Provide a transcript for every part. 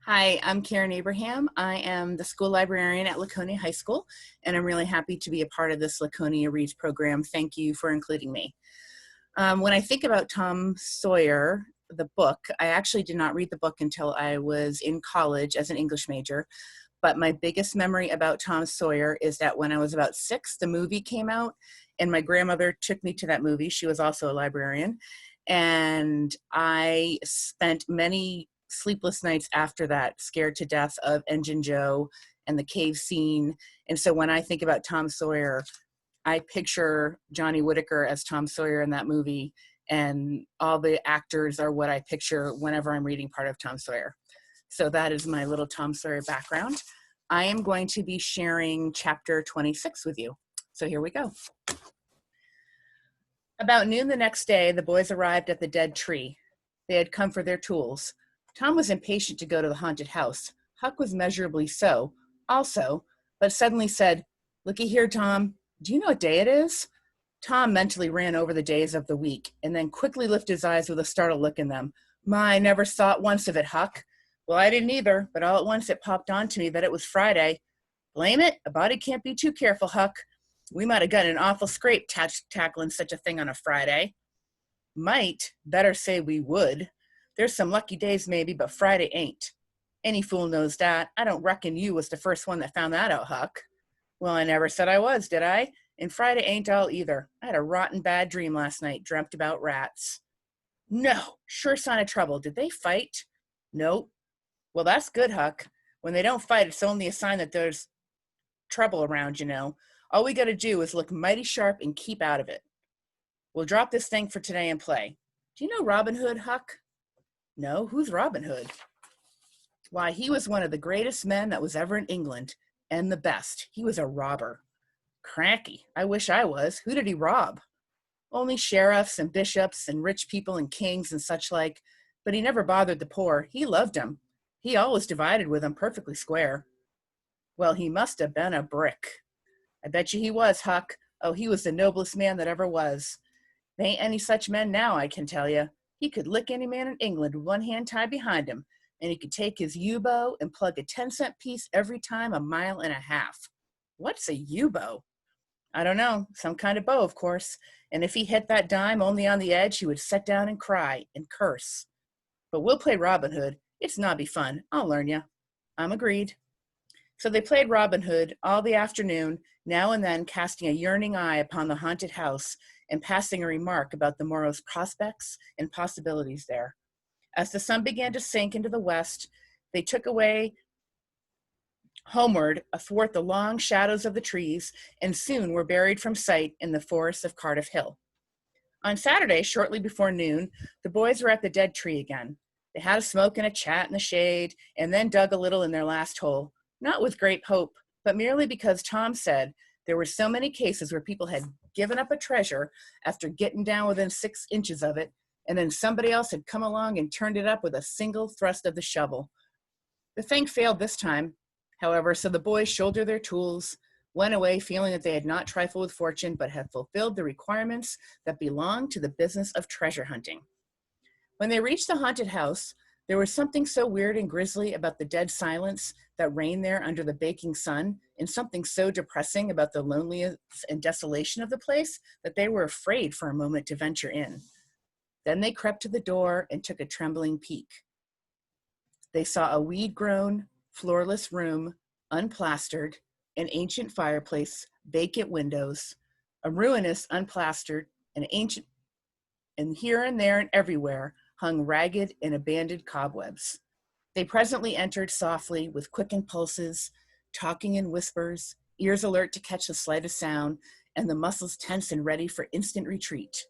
Hi, I'm Karen Abraham. I am the school librarian at Laconia High School, and I'm really happy to be a part of this Laconia Reads program. Thank you for including me. When I think about Tom Sawyer, the book, I actually did not read the book until I was in college as an English major. But my biggest memory about Tom Sawyer is that when I was about 6, the movie came out, and my grandmother took me to that movie. She was also a librarian. And I spent many sleepless nights after that, scared to death of Engine Joe and the cave scene. And so when I think about Tom Sawyer, I picture Johnny Whitaker as Tom Sawyer in that movie, and all the actors are what I picture whenever I'm reading part of Tom Sawyer. So that is my little Tom Sawyer background. I am going to be sharing chapter 26 with you. So here we go. About noon the next day, the boys arrived at the dead tree. They had come for their tools. Tom was impatient to go to the haunted house. Huck was measurably so, also, but suddenly said, "Looky here, Tom. Do you know what day it is?" Tom mentally ran over the days of the week and then quickly lifted his eyes with a startled look in them. "My, I never thought once of it, Huck." "Well, I didn't either, but all at once it popped onto me that it was Friday." "Blame it, a body can't be too careful, Huck. We might have gotten an awful scrape tackling such a thing on a Friday." "Might, better say we would. There's some lucky days maybe, but Friday ain't. Any fool knows that. I don't reckon you was the first one that found that out, Huck." "Well, I never said I was, did I? And Friday ain't all either. I had a rotten bad dream last night, dreamt about rats." "No, sure sign of trouble. Did they fight?" "Nope." "Well, that's good, Huck. When they don't fight, it's only a sign that there's trouble around, you know. All we got to do is look mighty sharp and keep out of it. We'll drop this thing for today and play. Do you know Robin Hood, Huck?" "No, who's Robin Hood?" "Why, he was one of the greatest men that was ever in England, and the best. He was a robber." "Cracky, I wish I was. Who did he rob?" "Only sheriffs and bishops and rich people and kings and such like, but he never bothered the poor. He loved 'em. He always divided with 'em perfectly square." "Well, he must have been a brick." "I bet you he was, Huck. Oh, he was the noblest man that ever was. There ain't any such men now, I can tell you. He could lick any man in England with one hand tied behind him, and he could take his U-bow and plug a 10-cent piece every time a mile and a half." "What's a U-bow?" "I don't know. Some kind of bow, of course. And if he hit that dime only on the edge, he would sit down and cry and curse. But we'll play Robin Hood. It's nobby fun. I'll learn you." "I'm agreed." So they played Robin Hood all the afternoon, now and then casting a yearning eye upon the haunted house and passing a remark about the morrow's prospects and possibilities there. As the sun began to sink into the west, they took away homeward athwart the long shadows of the trees and soon were buried from sight in the forests of Cardiff Hill. On Saturday, shortly before noon, the boys were at the dead tree again. They had a smoke and a chat in the shade and then dug a little in their last hole, not with great hope, but merely because Tom said there were so many cases where people had given up a treasure after getting down within 6 inches of it, and then somebody else had come along and turned it up with a single thrust of the shovel. The thing failed this time, however, so the boys shouldered their tools, went away feeling that they had not trifled with fortune, but had fulfilled the requirements that belong to the business of treasure hunting. When they reached the haunted house, there was something so weird and grisly about the dead silence that reigned there under the baking sun, and something so depressing about the loneliness and desolation of the place that they were afraid for a moment to venture in. Then they crept to the door and took a trembling peek. They saw a weed-grown, floorless room, unplastered, an ancient fireplace, vacant windows, a ruinous, unplastered, and ancient, and here and there and everywhere hung ragged and abandoned cobwebs. They presently entered softly, with quickened pulses, talking in whispers, ears alert to catch the slightest sound, and the muscles tense and ready for instant retreat.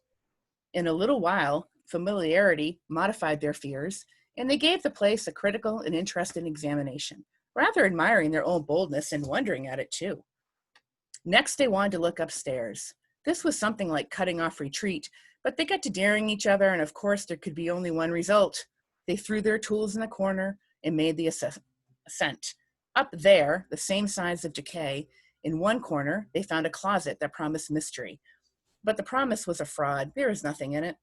In a little while, familiarity modified their fears, and they gave the place a critical and interested examination, rather admiring their own boldness and wondering at it too. Next, they wanted to look upstairs. This was something like cutting off retreat, but they got to daring each other, and of course there could be only one result. They threw their tools in the corner and made the ascent. Up there, the same signs of decay, in one corner, they found a closet that promised mystery. But the promise was a fraud. There was nothing in it.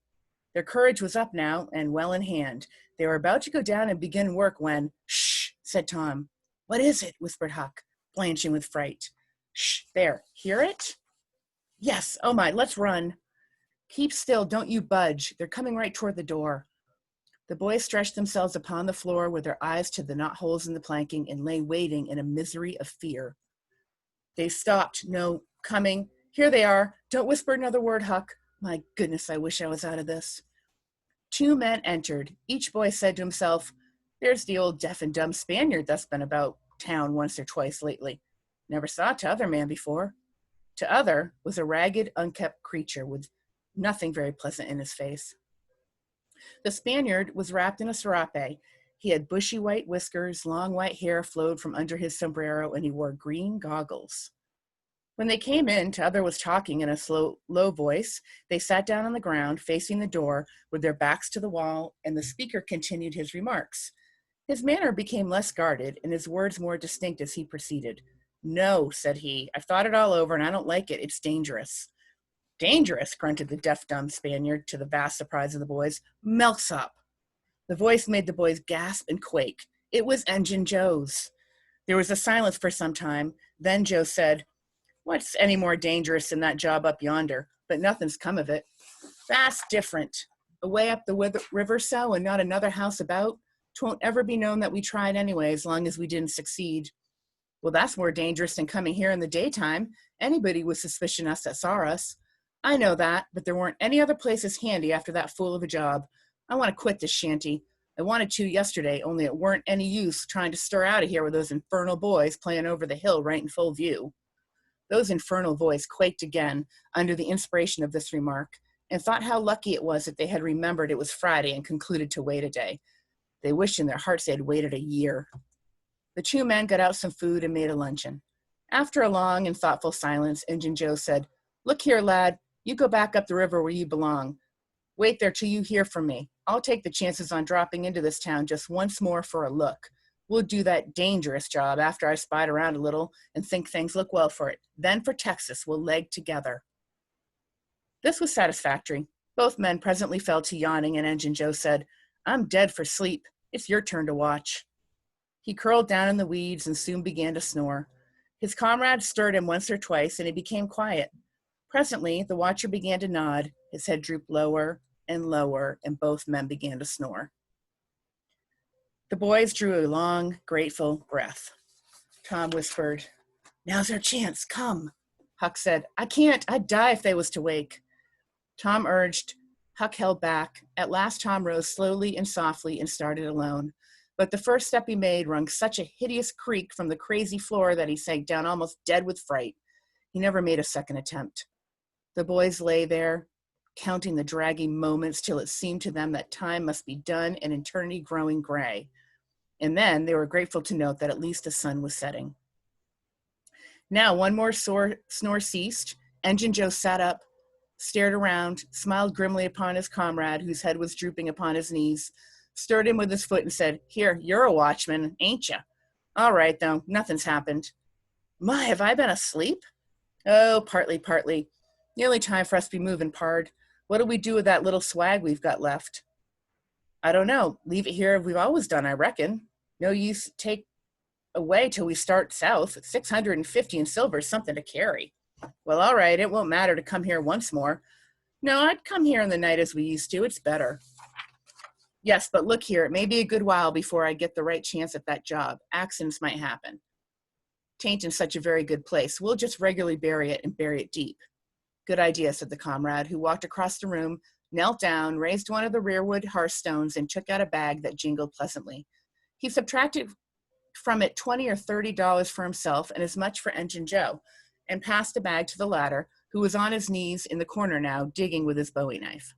Their courage was up now and well in hand. They were about to go down and begin work when, shh, said Tom. What is it? Whispered Huck, blanching with fright. Shh, there, hear it? Yes, oh my, let's run. Keep still, don't you budge. They're coming right toward the door. The boys stretched themselves upon the floor with their eyes to the knotholes in the planking and lay waiting in a misery of fear. They stopped. No, coming. Here they are. Don't whisper another word, Huck. My goodness, I wish I was out of this. 2 men entered. Each boy said to himself, there's the old deaf and dumb Spaniard that's been about town once or twice lately. Never saw t'other man before. T'other was a ragged, unkempt creature with nothing very pleasant in his face. The Spaniard was wrapped in a serape. He had bushy white whiskers, long white hair flowed from under his sombrero, and he wore green goggles. When they came in, T'other was talking in a low voice. They sat down on the ground, facing the door, with their backs to the wall, and the speaker continued his remarks. His manner became less guarded, and his words more distinct as he proceeded. No, said he, I've thought it all over, and I don't like it. It's dangerous. Dangerous, grunted the deaf-dumb Spaniard, to the vast surprise of the boys. Milksop. The voice made the boys gasp and quake. It was Engine Joe's. There was a silence for some time. Then Joe said, what's any more dangerous than that job up yonder? But nothing's come of it. Vast different. Away up the river so, and not another house about. 'Twon't ever be known that we tried anyway, as long as we didn't succeed. Well, that's more dangerous than coming here in the daytime. Anybody would suspicion us that saw us. I know that, but there weren't any other places handy after that fool of a job. I want to quit this shanty. I wanted to yesterday, only it weren't any use trying to stir out of here with those infernal boys playing over the hill right in full view. Those infernal boys quaked again under the inspiration of this remark, and thought how lucky it was that they had remembered it was Friday and concluded to wait a day. They wished in their hearts they had waited a year. The 2 men got out some food and made a luncheon. After a long and thoughtful silence, Injun Joe said, look here, lad, you go back up the river where you belong. Wait there till you hear from me. I'll take the chances on dropping into this town just once more for a look. We'll do that dangerous job after I spied around a little and think things look well for it. Then for Texas, we'll leg together. This was satisfactory. Both men presently fell to yawning, and Injun Joe said, I'm dead for sleep. It's your turn to watch. He curled down in the weeds and soon began to snore. His comrades stirred him once or twice, and he became quiet. Presently, the watcher began to nod. His head drooped lower and lower, and both men began to snore. The boys drew a long, grateful breath. Tom whispered, now's our chance, come. Huck said, I can't, I'd die if they was to wake. Tom urged. Huck held back. At last Tom rose slowly and softly and started alone. But the first step he made rung such a hideous creak from the crazy floor that he sank down almost dead with fright. He never made a second attempt. The boys lay there, counting the dragging moments till it seemed to them that time must be done and eternity growing gray. And then they were grateful to note that at least the sun was setting. Now one more snore ceased. Injun Joe sat up, stared around, smiled grimly upon his comrade, whose head was drooping upon his knees, stirred him with his foot and said, here, you're a watchman, ain't you? All right, though, nothing's happened. My, have I been asleep? Oh, partly. Nearly time for us to be moving, pard. What'll we do with that little swag we've got left? I don't know. Leave it here as we've always done, I reckon. No use take away till we start south. 650 in silver is something to carry. Well, all right, it won't matter to come here once more. No, I'd come here in the night as we used to. It's better. Yes, but look here, it may be a good while before I get the right chance at that job. Accidents might happen. Tain't in such a very good place. We'll just regularly bury it and bury it deep. Good idea, said the comrade, who walked across the room, knelt down, raised one of the rearwood hearthstones, and took out a bag that jingled pleasantly. He subtracted from it $20 or $30 for himself and as much for Injun Joe, and passed the bag to the latter, who was on his knees in the corner now, digging with his bowie knife.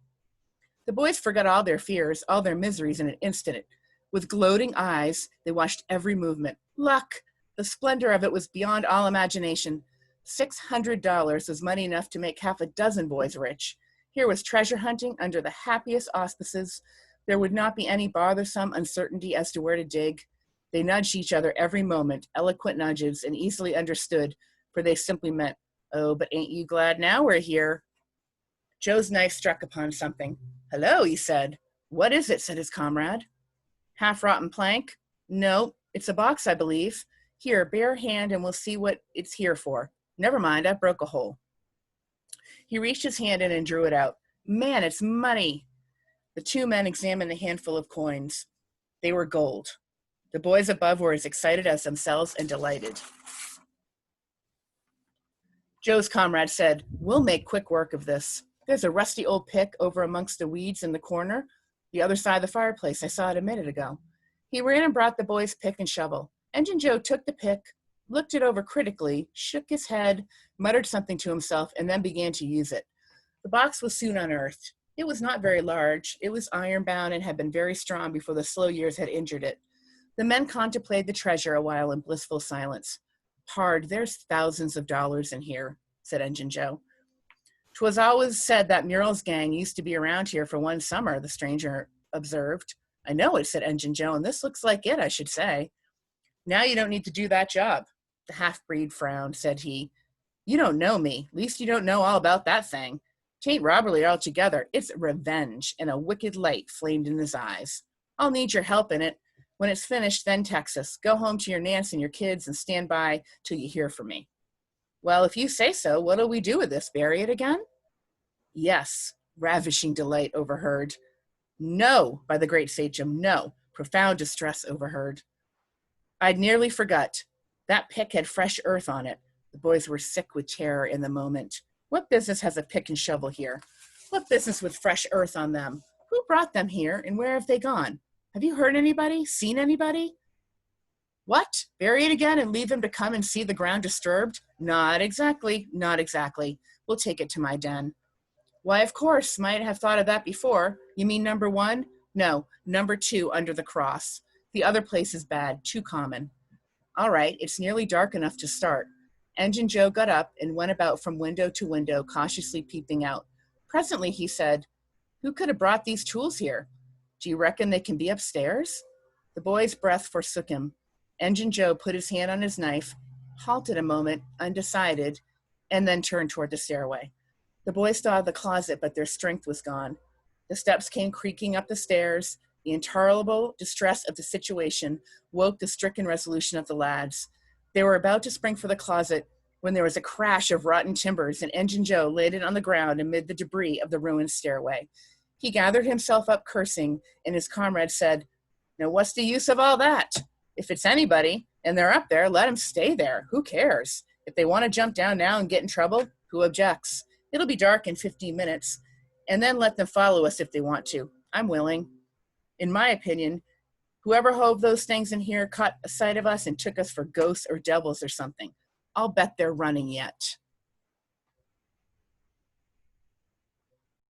The boys forgot all their fears, all their miseries in an instant. With gloating eyes, they watched every movement. Luck! The splendor of it was beyond all imagination. $600 was money enough to make half a dozen boys rich. Here was treasure hunting under the happiest auspices. There would not be any bothersome uncertainty as to where to dig. They nudged each other every moment, eloquent nudges, and easily understood, for they simply meant, oh, but ain't you glad now we're here? Joe's knife struck upon something. Hello, he said. What is it? Said his comrade. Half-rotten plank? No, It's a box, I believe. Here, bare hand and we'll see what it's here for. Never mind, I broke a hole. He reached his hand in and drew it out. Man, it's money. The two men examined the handful of coins. They were gold. The boys above were as excited as themselves and delighted. Joe's comrade said, "We'll make quick work of this. There's a rusty old pick over amongst the weeds in the corner, the other side of the fireplace. I saw it a minute ago." He ran and brought the boys' pick and shovel. Engine Joe took the pick, looked it over critically, shook his head, muttered something to himself, and then began to use it. The box was soon unearthed. It was not very large. It was iron-bound and had been very strong before the slow years had injured it. The men contemplated the treasure a while in blissful silence. "Pard, there's thousands of dollars in here," said Engine Joe. "'Twas always said that Murrell's gang used to be around here for one summer," the stranger observed. "I know it," said Engine Joe, "and this looks like it, I should say." "Now you don't need to do that job." The half-breed frowned. Said he, "You don't know me. Least you don't know all about that thing. 'Tain't robbery altogether. It's revenge," and a wicked light flamed in his eyes. "I'll need your help in it. When it's finished, then Texas. Go home to your Nance and your kids and stand by till you hear from me." "Well, if you say so, what'll we do with this? Bury it again?" "Yes," ravishing delight overheard. "No," by the great sachem, "no." Profound distress overheard. "I'd nearly forgot. That pick had fresh earth on it." The boys were sick with terror in the moment. "What business has a pick and shovel here? What business with fresh earth on them? Who brought them here, and where have they gone? Have you heard anybody? Seen anybody?" "What? Bury it again and leave them to come and see the ground disturbed?" Not exactly. Not exactly. We'll take it to my den." "Why, of course. Might have thought of that before. You mean number 1? No, number 2 under the cross. The other place is bad, too common." "All right, it's nearly dark enough to start." Engine Joe got up and went about from window to window, cautiously peeping out. Presently he said, "Who could have brought these tools here? Do you reckon they can be upstairs?" The boy's breath forsook him. Engine Joe put his hand on his knife, halted a moment, undecided, and then turned toward the stairway. The boys thought of the closet, but their strength was gone. The steps came creaking up the stairs. The intolerable distress of the situation woke the stricken resolution of the lads. They were about to spring for the closet when there was a crash of rotten timbers, and Engine Joe laid it on the ground amid the debris of the ruined stairway. He gathered himself up cursing, and his comrade said, "Now what's the use of all that? If it's anybody, and they're up there, let them stay there. Who cares? If they want to jump down now and get in trouble, who objects? It'll be dark in 15 minutes, and then let them follow us if they want to. I'm willing. In my opinion, whoever hove those things in here caught a sight of us and took us for ghosts or devils or something. I'll bet they're running yet."